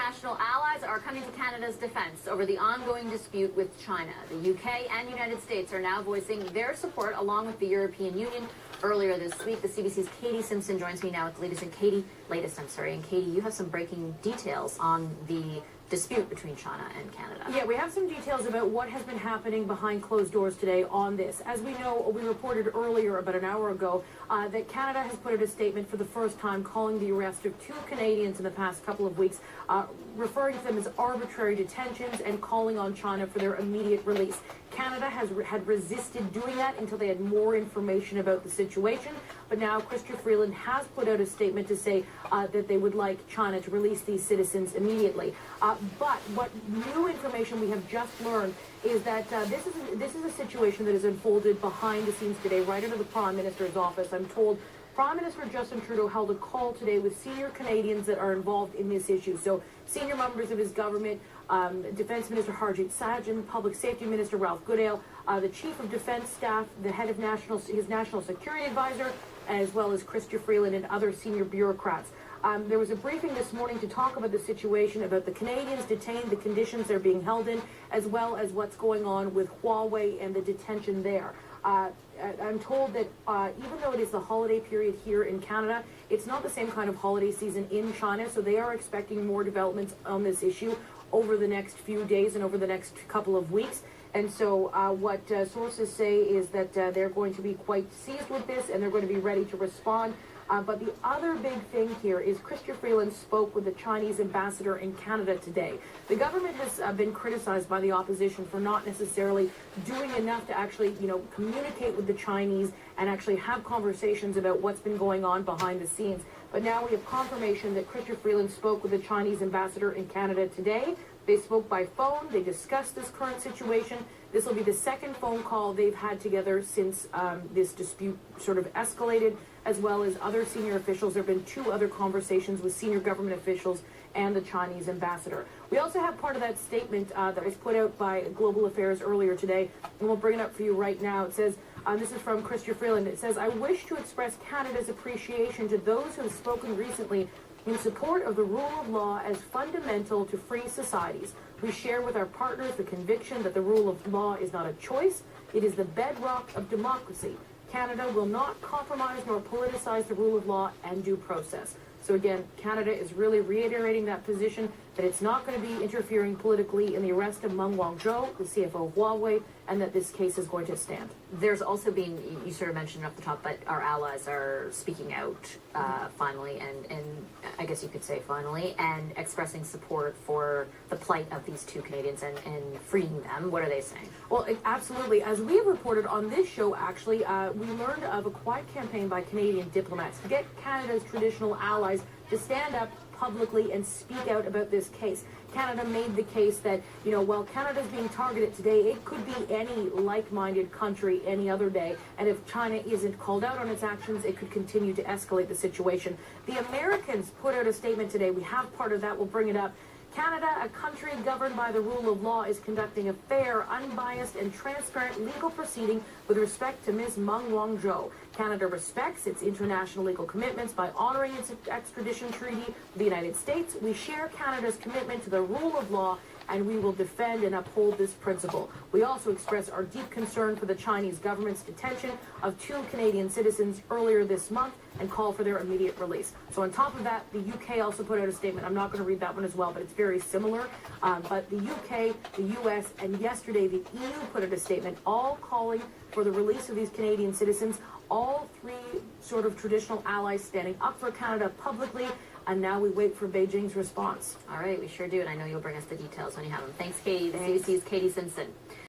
international allies are coming to Canada's defense over the ongoing dispute with China. The UK and United States are now voicing their support along with the European Union. Earlier this week, the CBC's Katie Simpson joins me now with the latest. And Katie, you have some breaking details on the dispute between China and Canada. Yeah, we have some details about what has been happening behind closed doors today on this. As we know, we reported earlier, about an hour ago, that Canada has put out a statement for the first time calling the arrest of 2 Canadians in the past couple of weeks, referring to them as arbitrary detentions and calling on China for their immediate release. Canada had resisted doing that until they had more information about the situation, but now Chrystia Freeland has put out a statement to say that they would like China to release these citizens immediately. But what new information we have just learned is that this is a situation that is unfolded behind the scenes today, right under the Prime Minister's office. I'm told Prime Minister Justin Trudeau held a call today with senior Canadians that are involved in this issue. So senior members of his government, Defence Minister Harjit Sajjan, Public Safety Minister Ralph Goodale, the Chief of Defence Staff, the head of his National Security Advisor, as well as Chrystia Freeland and other senior bureaucrats. There was a briefing this morning to talk about the situation, about the Canadians detained, the conditions they're being held in, as well as what's going on with Huawei and the detention there. I'm told that even though it is the holiday period here in Canada, it's not the same kind of holiday season in China, so they are expecting more developments on this issue over the next few days and over the next couple of weeks. And so what sources say is that they're going to be quite seized with this and they're going to be ready to respond. But the other big thing here is Chrystia Freeland spoke with the Chinese ambassador in Canada today. The government has been criticized by the opposition for not necessarily doing enough to actually, communicate with the Chinese and actually have conversations about what's been going on behind the scenes. But now we have confirmation that Chrystia Freeland spoke with the Chinese ambassador in Canada today. They spoke by phone. They discussed this current situation. This will be the second phone call they've had together since this dispute sort of escalated, as well as other senior officials. There have been 2 other conversations with senior government officials and the Chinese ambassador. We also have part of that statement that was put out by Global Affairs earlier today, and we'll bring it up for you right now. It says, this is from Chrystia Freeland. It says, "I wish to express Canada's appreciation to those who have spoken recently in support of the rule of law as fundamental to free societies. We share with our partners the conviction that the rule of law is not a choice, it is the bedrock of democracy. Canada will not compromise nor politicize the rule of law and due process." So again, Canada is really reiterating that position, that it's not going to be interfering politically in the arrest of MENG Wanzhou, the CFO of Huawei, and that this case is going to stand. There's also been, you sort of mentioned off the top, but our allies are speaking out finally, and I guess you could say finally, and expressing support for the plight of these 2 Canadians and freeing them. What are they saying? Well, absolutely. As we have reported on this show, actually, we learned of a quiet campaign by Canadian diplomats to get Canada's traditional allies to stand up publicly and speak out about this case. Canada made the case that, while Canada's being targeted today, it could be any like-minded country any other day. And if China isn't called out on its actions, it could continue to escalate the situation. The Americans put out a statement today. We have part of that. We'll bring it up. Canada, a country governed by the rule of law, is conducting a fair, unbiased, and transparent legal proceeding with respect to Ms. MENG Wanzhou. Canada respects its international legal commitments by honoring its extradition treaty with the United States. We share Canada's commitment to the rule of law, and we will defend and uphold this principle. We also express our deep concern for the Chinese government's detention of 2 Canadian citizens earlier this month and call for their immediate release. So on top of that, the UK also put out a statement. I'm not going to read that one as well, but it's very similar. But the UK, the US, and yesterday the EU put out a statement, all calling for the release of these Canadian citizens. All 3 sort of traditional allies standing up for Canada publicly. And now we wait for Beijing's response. All right, we sure do, and I know you'll bring us the details when you have them. Thanks, Katie. The CBC's Katie Simpson.